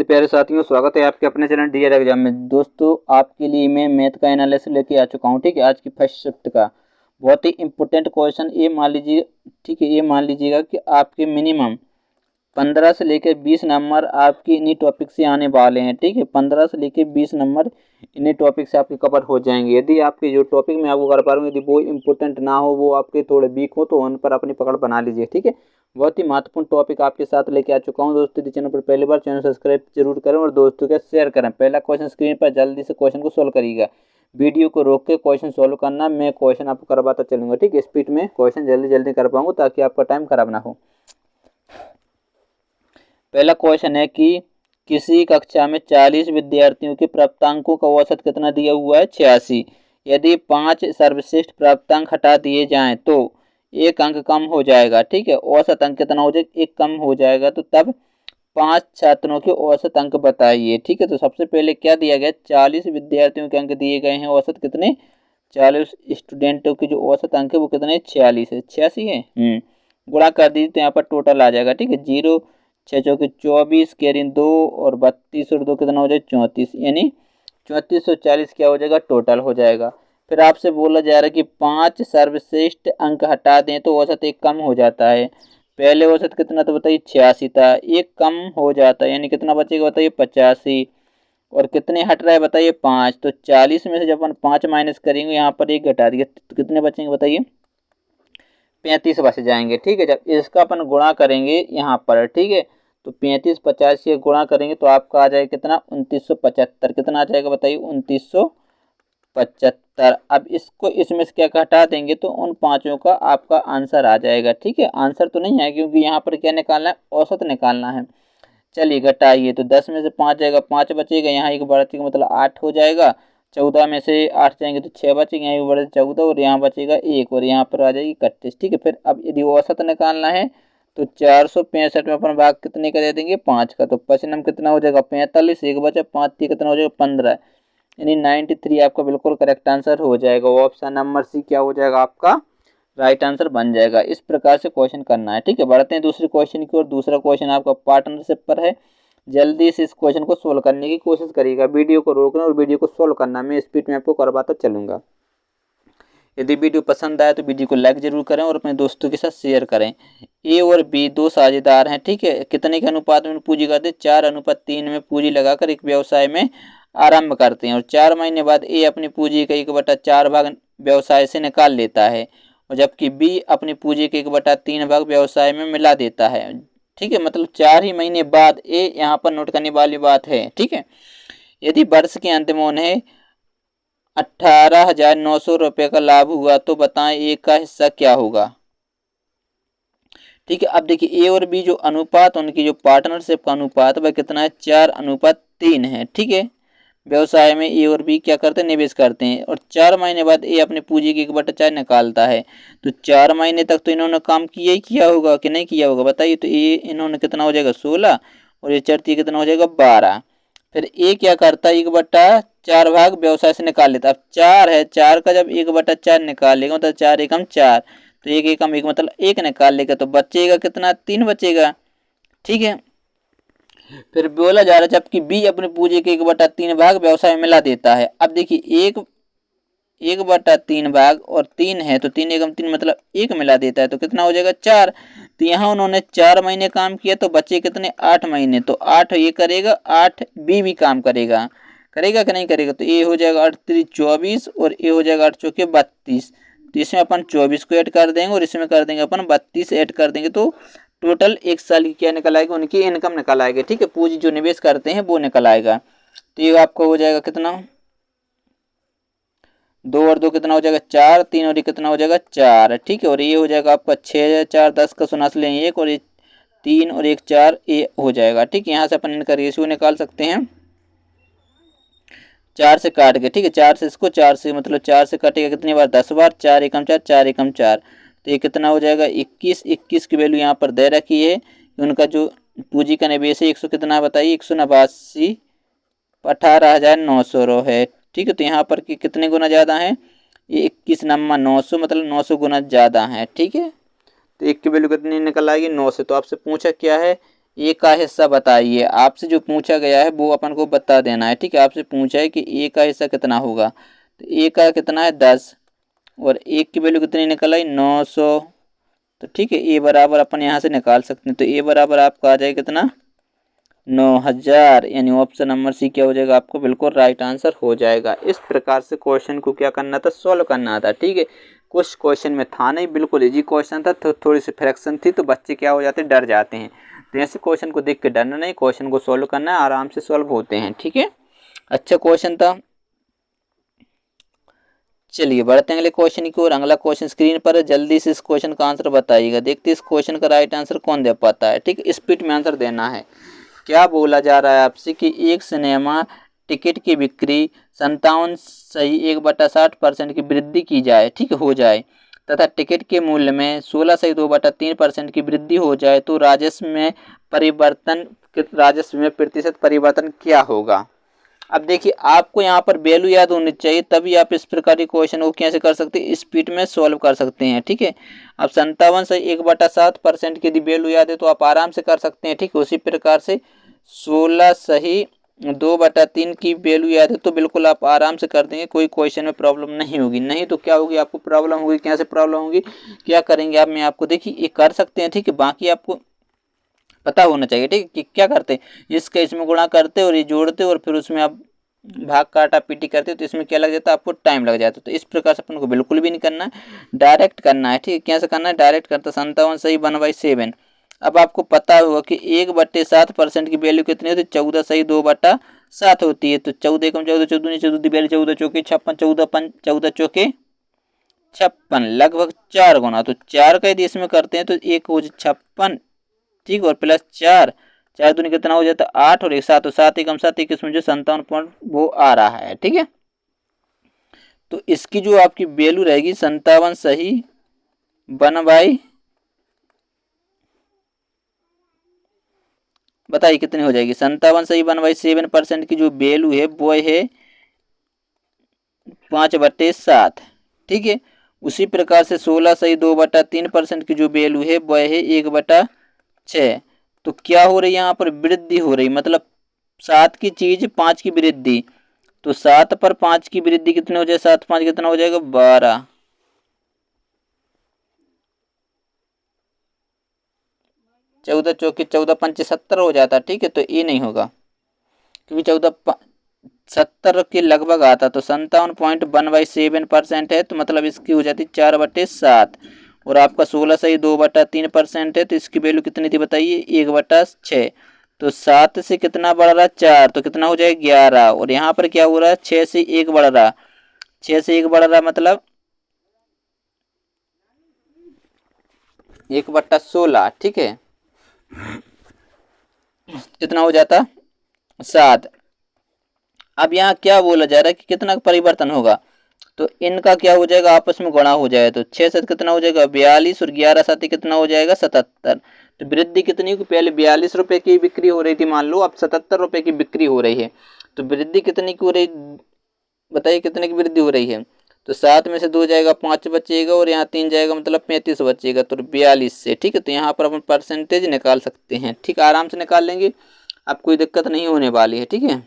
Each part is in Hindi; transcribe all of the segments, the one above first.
प्यारे साथियों, स्वागत है आपके अपने चैनल डीआर एग्जाम में। दोस्तों, आपके लिए मैं मैथ का एनालिसिस लेके आ चुका हूँ। ठीक है, आज की फर्स्ट शिफ्ट का बहुत ही इंपॉर्टेंट क्वेश्चन ये मान लीजिए। ठीक है, ये मान लीजिएगा कि आपके मिनिमम 15 से लेकर 20 नंबर आपके इन्हीं टॉपिक से आने वाले हैं। ठीक है, 15 से लेकर 20 नंबर इन्हीं टॉपिक से आपके कवर हो जाएंगे। यदि आपके जो टॉपिक मैं आपको कर पा रहा हूँ, यदि वो इम्पोर्टेंट ना हो, वो आपके थोड़े वीक हो, तो उन पर अपनी पकड़ बना लीजिए। ठीक है, बहुत ही महत्वपूर्ण टॉपिक आपके साथ लेके आ चुका हूँ। दोस्तों, यदि चैनल पर पहली बार, चैनल सब्सक्राइब जरूर करें और दोस्तों के शेयर करें। पहला क्वेश्चन स्क्रीन पर, जल्दी से क्वेश्चन को सोल्व करिएगा। वीडियो को रोक के क्वेश्चन सोल्व करना, मैं क्वेश्चन आपको करवाता चलूंगा। ठीक है, स्पीड में क्वेश्चन जल्दी जल्दी कर पाऊंगा ताकि आपका टाइम खराब ना हो। पहला क्वेश्चन है कि किसी कक्षा में 40 विद्यार्थियों के प्राप्तांकों का औसत कितना दिया हुआ है? 86। यदि 5 सर्वश्रेष्ठ प्राप्तांक हटा दिए जाएं तो एक अंक कम हो जाएगा। ठीक है, औसत अंक कितना हो जाएगा? एक कम हो जाएगा। तो तब 5 छात्रों के औसत अंक बताइए। ठीक है, तो सबसे पहले क्या दिया गया? 40 विद्यार्थियों के अंक दिए गए हैं। औसत कितने? 40 स्टूडेंटों के जो औसत अंक है वो कितने? 46 है। 86 है। गुणा कर दीजिए तो यहाँ पर टोटल आ जाएगा। ठीक है, 0 6 चौके 24, कैरी 2 और 32 और 2 कितना हो जाएगा? 34, यानी 3440 क्या हो जाएगा? टोटल हो जाएगा। फिर आपसे बोला जा रहा है कि 5 सर्वश्रेष्ठ अंक हटा दें तो औसत एक कम हो जाता है। पहले औसत कितना था बताइए? 86 था। एक कम हो जाता है यानी कितना बचेगा बताइए? 85। और कितने हट रहा है बताइए? 5। तो 40 में से जब अपन 5 माइनस करेंगे, यहाँ पर एक घटा दिया तो कितने बचेंगे बताइए? 35 बच जाएंगे। ठीक है, जब इसका अपन गुणा करेंगे यहाँ पर, ठीक है, तो 35 50 से गुणा करेंगे तो आपका आ जाएगा कितना? 2975। कितना आ जाएगा बताइए? 2975। अब इसको इसमें से क्या हटा देंगे तो उन पांचों का आपका आंसर आ जाएगा। ठीक है, आंसर तो नहीं है क्योंकि यहाँ पर क्या निकालना है? औसत निकालना है। चलिए घटाइए तो 10 में से 5 जाएगा, 5 बचेगा, यहाँ एक बढ़ेगा मतलब 8 हो जाएगा। 14 में से 8 जाएंगे तो 6 बचेंगे, यहाँ एक बढ़े 14 और यहाँ बचेगा 1 और यहाँ पर आ जाएगी 31। ठीक है, फिर अब यदि औसत निकालना है तो 465 में अपन भाग कितने का दे देंगे? 5 का। तो पचनम कितना हो जाएगा? 45। एक बचा 5 कितना हो जाएगा? 15, यानी 93 आपका बिल्कुल करेक्ट आंसर हो जाएगा। ऑप्शन नंबर सी क्या हो जाएगा? आपका राइट आंसर बन जाएगा। इस प्रकार से क्वेश्चन करना है। ठीक है, बढ़ते हैं दूसरे क्वेश्चन की ओर। दूसरा क्वेश्चन आपका पार्टनरशिप पर है। जल्दी से इस क्वेश्चन को सोल्व करने की कोशिश करिएगा। वीडियो को रोकना और वीडियो को सोल्व करना, मैं स्पीड में आपको करवाता चलूंगा। यदि वीडियो पसंद आए तो वीडियो को लाइक जरूर करें और अपने दोस्तों के साथ शेयर करें। ए और बी दो साझेदार हैं। ठीक है, कितने के अनुपात में पूंजी करते हैं? 4:3 में पूंजी लगाकर एक व्यवसाय में आरंभ करते हैं और 4 महीने बाद ए अपनी पूंजी का 1/4 भाग व्यवसाय से निकाल लेता है और जबकि बी अपनी पूंजी के 1/3 भाग व्यवसाय में मिला देता है। ठीक है, मतलब 4 ही महीने बाद ए यहाँ पर नोट करने वाली बात है। ठीक है, यदि वर्ष के अंत में उन्हें 18,900 रुपये का लाभ हुआ तो बताएं ए का हिस्सा क्या होगा? ठीक है, अब देखिए ए और बी जो अनुपात, उनकी जो पार्टनरशिप का अनुपात वह कितना है? 4:3 है। ठीक है, व्यवसाय में ए और बी क्या करते हैं? निवेश करते हैं और 4 महीने बाद ए अपनी पूंजी की 1/4 निकालता है। तो 4 महीने तक तो इन्होंने काम किया ही किया होगा कि नहीं किया होगा बताइए? तो ये इन्होंने कितना हो जाएगा? 16 और ये चढ़ती कितना हो जाएगा? 12। फिर ए क्या करता है? 1/4 भाग व्यवसाय से निकाल लेता है। अब 4 है, 4 का जब 1/4 निकालेगा तो 4 एकम 4, तो एक एकम एक मतलब 1 निकाल लेगा तो बचेगा कितना? 3 बचेगा। ठीक है, फिर बोला जा रहा है जबकि बी अपनी पूंजी के 1/3 भाग व्यवसाय में मिला देता है। अब देखिए 1/3 भाग और 3 है तो 3 एकम 3 मतलब 1 मिला देता है तो कितना हो जाएगा? 4। तो यहाँ उन्होंने 4 महीने काम किया तो बचे कितने? 8 महीने। तो 8 ये करेगा, 8 बी भी काम करेगा। करेगा कि नहीं करेगा? तो ए हो जाएगा 8 3 24 और ए हो जाएगा 8 चौके 32। तो इसमें अपन 24 को ऐड कर देंगे और इसमें कर देंगे अपन 32 ऐड कर देंगे तो टोटल एक साल की क्या निकल आएगी? उनकी इनकम निकल आएगी। ठीक है, पूंजी जो निवेश करते हैं वो निकल आएगा। तो ये आपको हो जाएगा कितना? 2 और 2 कितना हो जाएगा? 4। 3 और ये कितना हो जाएगा? 4। ठीक है, और ये हो जाएगा आपका 6 4 10 का सुना से लें 1 और ये 3 और 1 4 ये हो जाएगा। ठीक है, यहाँ से अपन इनका रेशियो निकाल सकते हैं 4 से काट के। ठीक है, 4 से इसको 4 से मतलब 4 से कटेगा कितनी बार? 10 बार। 4 एकम 4 4 एकम 4, तो ये कितना हो जाएगा? 21। 21 की वैल्यू यहाँ पर दे रखी है। उनका जो पूंजी का निवेश है 100 कितना बताइए? 189 18,900 है। ठीक है, तो यहाँ पर कितने गुना ज़्यादा है? ये 21 नम्मा 900 मतलब 900 गुना ज़्यादा है। ठीक है, तो एक की वैल्यू कितनी निकल आएगी? 9 से। तो आपसे पूछा क्या है? ए का हिस्सा बताइए। आपसे जो पूछा गया है वो अपन को बता देना है, ठीक है। आपसे पूछा है कि ए का हिस्सा कितना होगा, तो ए का कितना है 10 और एक की वैल्यू कितनी निकल आई 900। तो ठीक है, ए बराबर अपन यहाँ से निकाल सकते हैं। तो ए बराबर आपका आ जाएगा कितना 9000, यानी ऑप्शन नंबर सी क्या हो जाएगा आपको बिल्कुल राइट आंसर हो जाएगा। इस प्रकार से क्वेश्चन को क्या करना था, सॉल्व करना था, ठीक है। कुछ क्वेश्चन में था नहीं, बिल्कुल इजी क्वेश्चन था, तो थोड़ी सी फ्रैक्शन थी तो बच्चे क्या हो जाते डर जाते हैं। तो ऐसे क्वेश्चन को देख के डरना नहीं, क्वेश्चन को सॉल्व करना है, आराम से सॉल्व होते हैं, ठीक है। अच्छा क्वेश्चन था। चलिए बढ़ते हैं अगले क्वेश्चन की ओर। अगला क्वेश्चन स्क्रीन पर है, जल्दी से इस क्वेश्चन का आंसर बताइएगा। देखते हैं इस क्वेश्चन का राइट आंसर कौन दे पाता है, ठीक है। स्पीड में आंसर देना है। क्या बोला जा रहा है आपसे कि एक सिनेमा टिकट की बिक्री 57.1/60% की वृद्धि की जाए, ठीक हो जाए, तथा टिकट के मूल्य में 16.2/3% की वृद्धि हो जाए तो राजस्व में प्रतिशत परिवर्तन क्या होगा। अब देखिए आपको यहाँ पर वैल्यू याद होनी चाहिए, तभी आप इस प्रकार के क्वेश्चन को कैसे कर सकते हैं, स्पीड में सॉल्व कर सकते हैं, ठीक है। अब 57.1/7% की यदि वैल्यू याद है तो आप आराम से कर सकते हैं, ठीक है। उसी प्रकार से 16/2/3 की वैल्यू याद है तो बिल्कुल आप आराम से कर देंगे, कोई क्वेश्चन में प्रॉब्लम नहीं होगी। नहीं तो क्या होगी, आपको प्रॉब्लम होगी। कैसे प्रॉब्लम होगी, क्या करेंगे आप, मैं आपको देखिए ये कर सकते हैं, ठीक है। बाकी आपको पता होना चाहिए, ठीक है, कि क्या करते हैं, इसका इसमें गुणा करते और ये जोड़ते और फिर उसमें आप भाग काटा पीटी करते तो इसमें क्या लग जाता है, आपको टाइम लग जाता है। तो इस प्रकार से अपन को बिल्कुल भी नहीं करना है, डायरेक्ट करना है, ठीक है। कैसे करना है, डायरेक्ट करता 57 सही 1/7। अब आपको पता होगा कि 1/7% की वैल्यू कितनी होती है, 14 सही 2/7 होती है। तो 14 कम 14 14 14 वैल्यू 14 चौके 56, 14 चौके 56, लगभग 4 गुना। तो 4 का यदि इसमें करते हैं तो 1 हो 56, ठीक, और प्लस 4, 4 दूनी कितना हो जाता है 8 और 1 7, तो 7 एकम 7 एक इसमें जो 57 पॉइंट वो आ रहा है, ठीक है। तो इसकी जो आपकी वैल्यू रहेगी 57 सही 1/, बताइए कितनी हो जाएगी, 57 सही 1/7% की जो वैल्यू है वो है 5/7, ठीक है। उसी प्रकार से 16 सही 2/3% की जो वैल्यू है वह है 1/6। तो क्या हो रही है यहाँ पर, वृद्धि हो रही, मतलब 7 की चीज 5 की वृद्धि। तो 7 पर 5 की वृद्धि कितनी हो जाए, 7 5 कितना हो जाएगा 12, 14 चौके 14 पंचे 70 हो जाता, ठीक है। तो ये नहीं होगा क्योंकि 70 के लगभग आता, तो 57.1/7% है, तो मतलब इसकी हो जाती 4/7। और आपका 16 सही 2/3% है, तो इसकी वैल्यू कितनी थी बताइए 1/6। तो 7 से कितना बढ़ रहा है 4, तो कितना हो जाएगा 11। और यहाँ पर क्या हो रहा है 6 से 1 बढ़ रहा, 6 से 1 बढ़ रहा मतलब 1/16, ठीक है। कितना हो जाता 7। अब यहाँ क्या बोला जा रहा है कि कितना परिवर्तन होगा, तो इनका क्या हो जाएगा आपस में गुणा हो जाएगा। तो 6 7 कितना हो जाएगा 42 और 11 7 कितना हो जाएगा 77। तो वृद्धि कितनी की, पहले 42 रुपए की बिक्री हो रही थी मान लो, अब 77 रुपए की बिक्री हो रही है। तो वृद्धि कितनी की हो रही, बताइए कितने की वृद्धि हो रही है। तो 7 में से 2 जाएगा 5 बचेगा और यहाँ 3 जाएगा मतलब 35 बचेगा, तो 42 से, ठीक है। तो यहाँ पर अपन परसेंटेज निकाल सकते हैं, ठीक, आराम से निकाल लेंगे, अब कोई दिक्कत नहीं होने वाली है, ठीक है।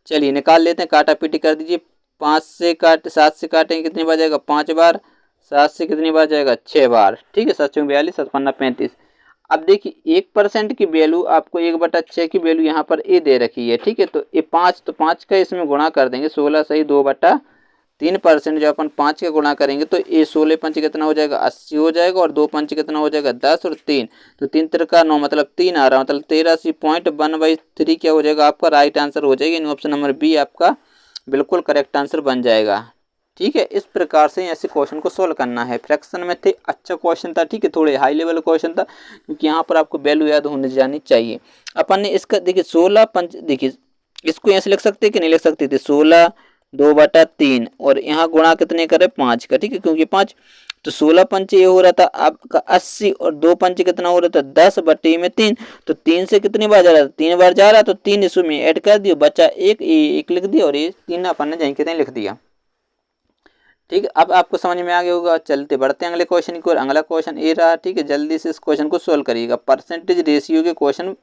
चलिए निकाल लेते हैं, काटा पीटी कर दीजिए। 5 से काट 7 से काटेंगे कितनी बार जाएगा 5 बार, 7 से कितनी बार जाएगा 6 बार, ठीक है। 7 42 7 पन्ना 35। अब देखिए 1% की वैल्यू आपको 1/6 की वैल्यू यहाँ पर ए दे रखी है, ठीक है। तो ये 5, तो 5 का इसमें गुणा कर देंगे, 16 सही 2/3% जो अपन 5 का गुणा करेंगे तो ये 16 पंच कितना हो जाएगा 80 हो जाएगा, और 2 पंच कितना हो जाएगा 10 और 3, तो 3 तिरका 9 मतलब 3 आ रहा, मतलब 83.1/3 क्या हो जाएगा आपका राइट आंसर हो जाएगा, यानी ऑप्शन नंबर बी आपका बिल्कुल करेक्ट आंसर बन जाएगा, ठीक है। इस प्रकार से ऐसे क्वेश्चन को सोल्व करना है। फ्रैक्शन में थे, अच्छा क्वेश्चन था, ठीक है, थोड़े हाई लेवल क्वेश्चन था क्योंकि यहाँ पर आपको वैल्यू याद होने जानी चाहिए। अपन ने इसका देखिए 16 पंच, देखिए इसको ऐसे लिख सकते कि नहीं लिख सकते थे, 16 2/3 और यहाँ गुणा कितने करे 5 का, ठीक है, क्योंकि 5, तो 16 पंच ये हो रहा था आपका 80 और 2 पंच कितना हो रहा था 10/3, तो 3 से कितनी बार जा रहा था 3 बार जा रहा, तो 3 इसमें ऐड कर दियो, बचा एक लिख दिया और ये 3 अपन ने जहीं के तहीं लिख दिया, ठीक है, अब आपको समझ में आ गया होगा। चलते बढ़ते हैं अगले क्वेश्चन की ओर। अगला क्वेश्चन ये रहा, ठीक है, जल्दी से इस क्वेश्चन को सोल्व करिएगा। परसेंटेज रेशियो के क्वेश्चन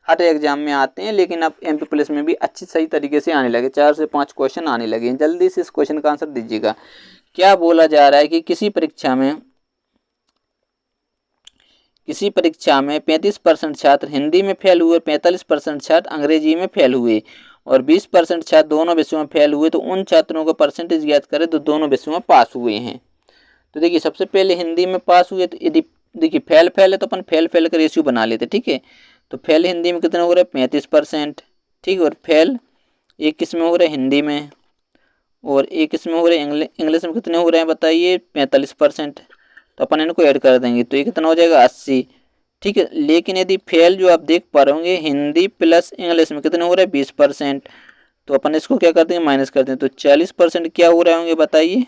हर एग्जाम में आते हैं, लेकिन अब एमपी प्लस में भी अच्छी सही तरीके से आने लगे, 4 से 5 क्वेश्चन आने लगे। जल्दी से इस क्वेश्चन का आंसर दीजिएगा। क्या बोला जा रहा है कि किसी परीक्षा में 35% छात्र हिंदी में फेल हुए, 45% छात्र अंग्रेजी में फेल हुए और 20% छात्र दोनों विषयों में फेल हुए, तो उन छात्रों का परसेंटेज ज्ञात करें तो दोनों विषयों में पास हुए हैं। तो देखिए, सबसे पहले हिंदी में पास हुए, तो यदि देखिए फेल है तो अपन फेल का रेशियो बना लेते, ठीक है। तो फेल हिंदी में कितने हो रहे हैं, 35%, ठीक है। और फेल एक किस में हो रहे हैं, हिंदी में, और एक किस में हो रहे हैं, इंग्लिश में कितने हो रहे हैं बताइए, 45%। तो अपन इनको ऐड कर देंगे तो ये कितना हो जाएगा, 80, ठीक है। लेकिन यदि फेल जो आप देख पा रहे होंगे, हिंदी प्लस इंग्लिश में कितने हो रहे हैं, 20%। तो अपन इसको क्या करते हैं, माइनस करते हैं, तो 40% क्या हो रहे होंगे बताइए,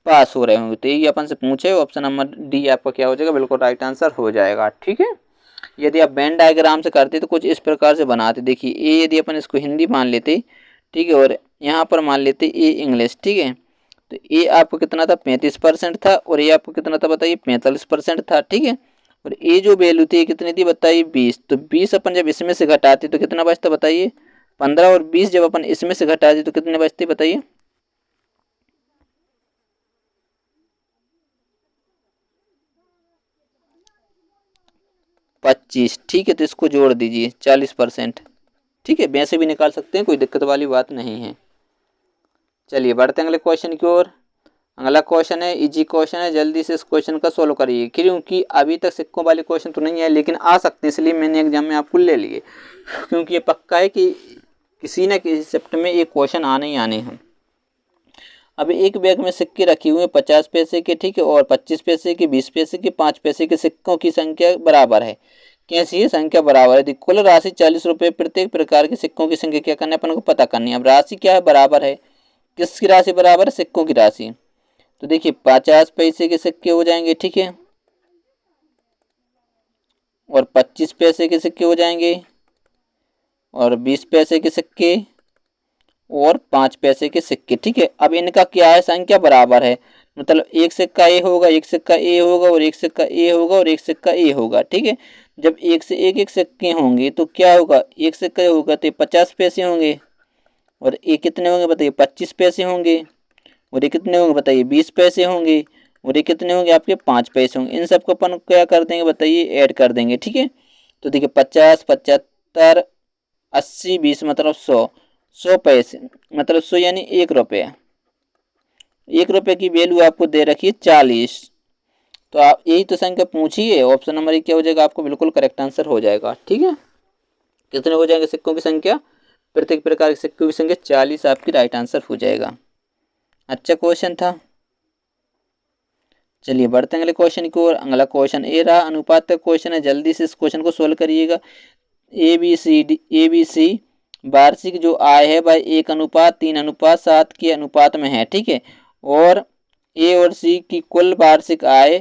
पास हो रहे होंगे। तो यही अपन से पूछे, ऑप्शन नंबर डी आपका क्या हो जाएगा, बिल्कुल राइट आंसर हो जाएगा, ठीक है। यदि आप वेन डायग्राम से करते तो कुछ इस प्रकार से बनाते। देखिए ए यदि अपन इसको हिंदी मान लेते, ठीक है, और यहाँ पर मान लेते ए इंग्लिश, ठीक है। तो ए आपको कितना था, 35% था, और ये आपको कितना था बताइए, 45% था, ठीक है। और ए जो वैल्यू थी कितनी थी बताइए, 20। तो 20 अपन जब इसमें से घटाते तो कितना बचता बताइए, 15। और 20 जब अपन इसमें से घटाते तो कितने बचते बताइए, 25, ठीक है। तो इसको जोड़ दीजिए 40%, ठीक है। वैसे भी निकाल सकते हैं, कोई दिक्कत वाली बात नहीं है। चलिए बढ़ते हैं अगले क्वेश्चन की ओर। अगला क्वेश्चन है, इजी क्वेश्चन है, जल्दी से इस क्वेश्चन का सोल्व करिए, क्योंकि अभी तक सिक्कों वाले क्वेश्चन तो नहीं है, लेकिन आ सकते हैं, इसलिए मैंने एग्जाम में आपको ले लिए, क्योंकि ये पक्का है कि किसी न किसी शिफ्ट में ये क्वेश्चन आने ही आने हैं। अब एक बैग में सिक्के रखे हुए 50 पैसे के, ठीक है, और 25 पैसे के, 20 पैसे के, 5 पैसे के सिक्कों की संख्या बराबर है। कैसी है, संख्या बराबर है। कुल राशि 40 रुपये, प्रत्येक प्रकार के सिक्कों की संख्या क्या करना है, अपन को पता करनी है। अब राशि क्या है, बराबर है, किसकी राशि बराबर है, सिक्कों की राशि। तो देखिए 50 पैसे के सिक्के हो जाएंगे, ठीक है, और 25 पैसे के सिक्के हो जाएंगे, और 20 पैसे के सिक्के, और 5 पैसे के सिक्के, ठीक है। अब इनका क्या है, संख्या बराबर है, मतलब एक सिक्का ए होगा, एक सिक्का ए होगा, और एक सिक्का ए होगा, और एक सिक्का ए होगा, ठीक है। जब एक से एक सिक्के होंगे तो क्या होगा, एक सिक्का होगा तो 50 पैसे होंगे, और एक कितने होंगे बताइए, 25 पैसे होंगे, और ये कितने होंगे बताइए, 20 पैसे होंगे, और ये कितने होंगे आपके, 5 पैसे होंगे। इन सबको अपन क्या कर देंगे बताइए, ऐड कर देंगे, ठीक है। तो देखिए 50, 75, 80, 20 मतलब 100, 100 पैसे मतलब 100 यानी 1 रुपये। 1 रुपये की वैल्यू आपको दे रखी है 40। तो आप यही तो संख्या पूछी है, ऑप्शन नंबर एक क्या हो जाएगा, आपको बिल्कुल करेक्ट आंसर हो जाएगा, ठीक है। कितने हो जाएंगे सिक्कों की संख्या, प्रत्येक प्रकार के सिक्कों की संख्या 40 आपकी राइट आंसर हो जाएगा। अच्छा क्वेश्चन था। चलिए बढ़ते हैं अगले क्वेश्चन की ओर। अगला क्वेश्चन ए रहा, अनुपात का क्वेश्चन है, जल्दी से इस क्वेश्चन को सोल्व करिएगा। ABC वार्षिक जो आय है वह 1:3:7 के अनुपात में है, ठीक है। और ए और सी की कुल वार्षिक आय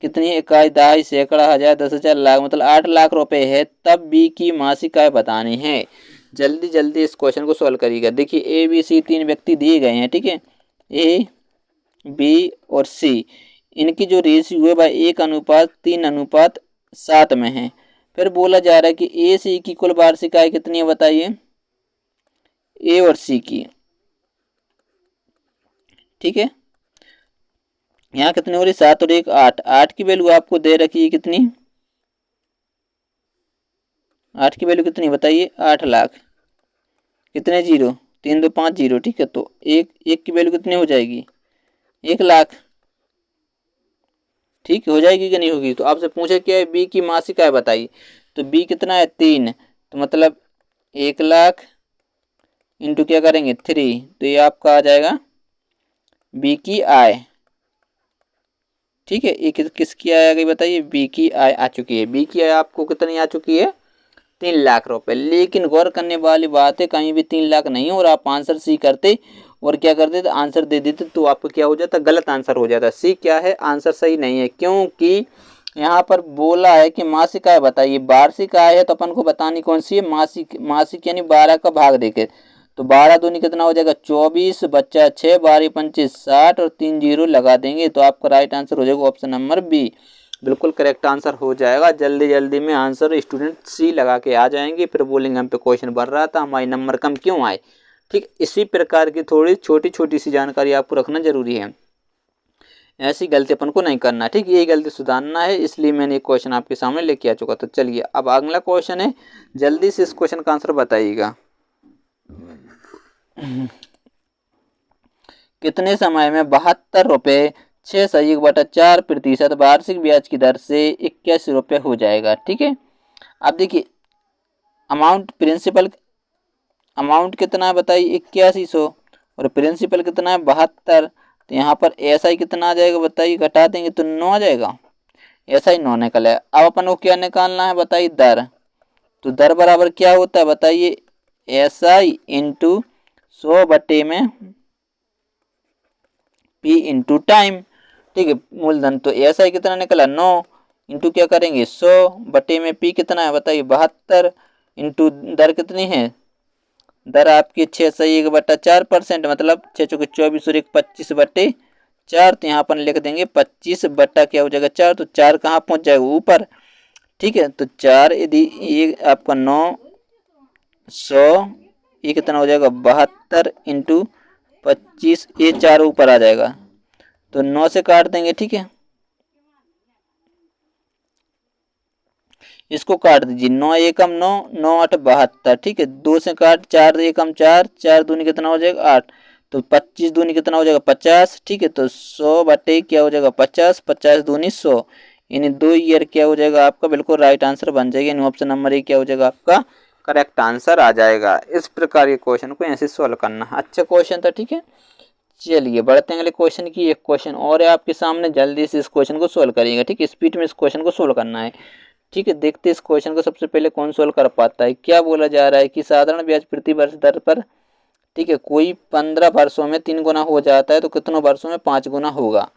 कितनी है, इकाई, दहाई, सैकड़ा, हजार, 10,000, लाख, मतलब 8 लाख रुपए है। तब बी की मासिक आय बतानी है। जल्दी जल्दी इस क्वेश्चन को सोल्व करिएगा। देखिए ए बी सी 3 व्यक्ति दिए गए हैं, ठीक है, ए बी और सी, इनकी जो रेशियो है वह 1:3:7 में है। फिर बोला जा रहा है कि ए सी की कुल वार्षिक आय कितनी है बताइए, ए और सी की, ठीक है। यहाँ कितनी हो रही, 7 और 1 8, 8 की वैल्यू आपको दे रखी है कितनी, 8 की वैल्यू कितनी बताइए, 8 लाख, कितने जीरो, 3 2 5 जीरो, ठीक है। तो एक की वैल्यू कितनी हो जाएगी, 1 लाख, ठीक हो जाएगी कि नहीं होगी। तो आपसे पूछे क्या है, बी की मासिक आय बताइए। तो बी कितना है, 3, तो मतलब 1 लाख इंटू क्या करेंगे, 3, तो ये आपका आ जाएगा बी की आय, ठीक है। ये किसकी आय आ गई बताइए, बी की आय आ चुकी है। बी की आय आपको कितनी आ चुकी है, 3 लाख रुपए। लेकिन गौर करने वाली बात है, कहीं भी 3 लाख नहीं, और आप आंसर सी करते और क्या करते थे, आंसर दे देते, तो आपको क्या हो जाता, गलत आंसर हो जाता। सी क्या है, आंसर सही नहीं है, क्योंकि यहाँ पर बोला है कि मासिक आय बताइए। वार्षिक आय है तो अपन को बतानी कौन सी है, मासिक, मासिक यानी 12 का भाग देके। तो 12 दूनी कितना हो जाएगा 24, बच्चा 6, 12 25 60 और 3 जीरो लगा देंगे तो आपका राइट आंसर हो जाएगा ऑप्शन नंबर बी। बिल्कुल करेक्ट आंसर हो जाएगा। जल्दी जल्दी में आंसर स्टूडेंट सी लगा के आ जाएंगे, फिर बोलेंगे हम पे क्वेश्चन बढ़ रहा था, हमारे नंबर कम क्यों आए। ठीक, इसी प्रकार की थोड़ी छोटी छोटी सी जानकारी आपको रखना जरूरी है। ऐसी गलती अपन को नहीं करना। ठीक, यही गलती सुधारना है, इसलिए मैंने एक क्वेश्चन आपके सामने लेके आ चुका। तो चलिए अब अगला क्वेश्चन है, जल्दी से इस क्वेश्चन का आंसर बताइएगा। कितने समय में 72 रुपये 6.4% वार्षिक ब्याज की दर से 81 रुपये हो जाएगा। ठीक है, अब देखिए अमाउंट कितना है बताइए 8100 और प्रिंसिपल कितना है 72। तो यहाँ पर SI कितना आ जाएगा बताइए, घटा देंगे तो 9 आ जाएगा। SI 9 निकला है। अब अपन को क्या निकालना है बताइए, दर। तो दर बराबर क्या होता है बताइए, SI इंटू 100 बटे में P इंटू टाइम। ठीक है, मूलधन तो SI कितना निकला 9 इंटू क्या करेंगे 100 बटे में P कितना है बताइए 72 इंटू दर कितनी है, दर आपकी 6.1/4%, मतलब 6 चौके 24 और 1 25 बटे 4। तो यहाँ पर लिख देंगे 25 बट्टा क्या हो जाएगा 4। तो 4 कहाँ पहुँच जाएगा ऊपर। ठीक है, तो 4 यदि ये आपका 900 ये कितना हो जाएगा 72 इंटू 25, ये 4 ऊपर आ जाएगा तो 9 से काट देंगे। ठीक है, इसको काट दीजिए, 9 एकम 9, 9 8 72। ठीक है, 2 से काट, 4 एकम 4, 4 दूनी कितना हो जाएगा 8। तो 25 दूनी कितना हो जाएगा 50। ठीक है, तो 100 बटे क्या हो जाएगा 50, 50 दूनी 100, यानी 2 ईयर क्या हो जाएगा आपका बिल्कुल राइट आंसर बन जाएगा। यानी ऑप्शन नंबर ए क्या हो जाएगा आपका करेक्ट आंसर आ जाएगा। इस प्रकार के क्वेश्चन को ऐसे सॉल्व करना। अच्छा क्वेश्चन था। ठीक है, चलिए बढ़ते हैं अगले क्वेश्चन की। एक क्वेश्चन और है आपके सामने, जल्दी से इस क्वेश्चन को सोल्व करिएगा। ठीक है, स्पीड में इस क्वेश्चन को सोल्व करना है। ठीक है, देखते हैं इस क्वेश्चन को सबसे पहले कौन सोल्व कर पाता है। क्या बोला जा रहा है कि साधारण ब्याज प्रति वर्ष दर पर, ठीक है, कोई 15 वर्षों में 3 गुना हो जाता है तो कितनों वर्षों में 5 गुना होगा।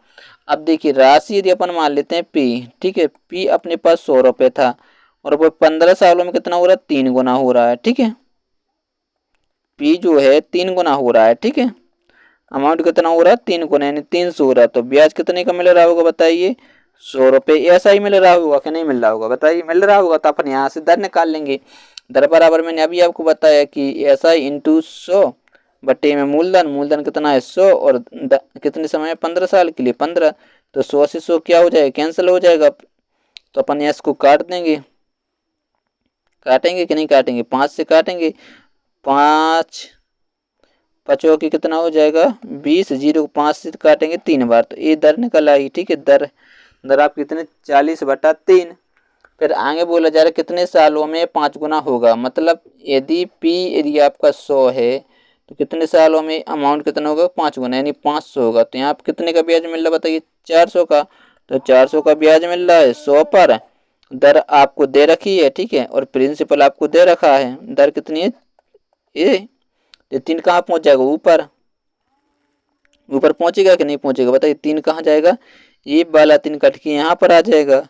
अब देखिए राशि यदि अपन मान लेते हैं P, ठीक है, P अपने पास 100 रुपये था और वो 15 सालों में कितना हो रहा है 3 गुना हो रहा है। ठीक है, P जो है 3 गुना हो रहा है। ठीक है, अमाउंट कितना हो रहा है 3 गुना यानी 300 हो रहा है। तो ब्याज कितने का मिल रहा होगा बताइए 100 रुपये। ऐसा ही मिल रहा होगा कि नहीं मिल रहा होगा बताइए, मिल रहा होगा तो अपन यहाँ से दर निकाल लेंगे। दर बराबर मैंने अभी आपको बताया कि SI इंटू 100 बटे में मूलधन, मूलधन कितना है 100 और कितने समय 15 साल के लिए 15। तो 100 से 100 क्या हो जाएगा कैंसिल हो जाएगा। तो अपन S को काट देंगे, काटेंगे कि नहीं काटेंगे, 5 से काटेंगे, 5 5 की कितना हो जाएगा 20, 0 को 5 से काटेंगे 3 बार तो ये दर निकल आई। ठीक है, दर आप कितने 40/3। फिर आगे बोला जा रहा है कितने सालों में 5 गुना होगा, मतलब यदि यदि आपका 100 है तो कितने सालों में अमाउंट कितना होगा 5 गुना यानी 500 होगा। तो यहाँ पे कितने का ब्याज मिल रहा है बताइए 400 का। तो 400 का ब्याज मिल रहा है 100 पर, दर आपको दे रखी है। ठीक है, और प्रिंसिपल आपको दे रखा है। दर कितनी है ये 3 कहाँ पहुंच जाएगा ऊपर, ऊपर पहुंचेगा कि नहीं पहुंचेगा बताइए। 3 कहाँ जाएगा, ये वाला 3 कट के यहाँ पर आ जाएगा।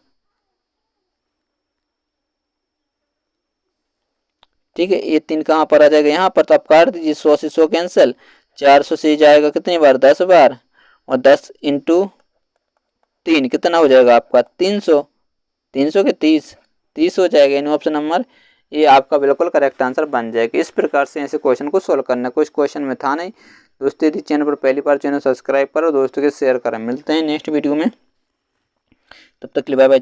ठीक है, ये 3 कहाँ पर आ जाएगा यहाँ पर। तो आप काट दीजिए, 100 से 100 कैंसिल, 400 से जाएगा कितनी बार 10 बार और 10 इंटू 3 कितना हो जाएगा आपका 300, 300 के 30 हो जाएगा। यानी ऑप्शन नंबर ये आपका बिल्कुल करेक्ट आंसर बन जाएगा। इस प्रकार से ऐसे क्वेश्चन को सोल्व करना। कुछ क्वेश्चन में था नहीं दोस्तों। यदि चैनल पर पहली बार चैनल सब्सक्राइब करो, दोस्तों के शेयर करें। मिलते हैं नेक्स्ट वीडियो में, तब तक के लिए बाय बाय।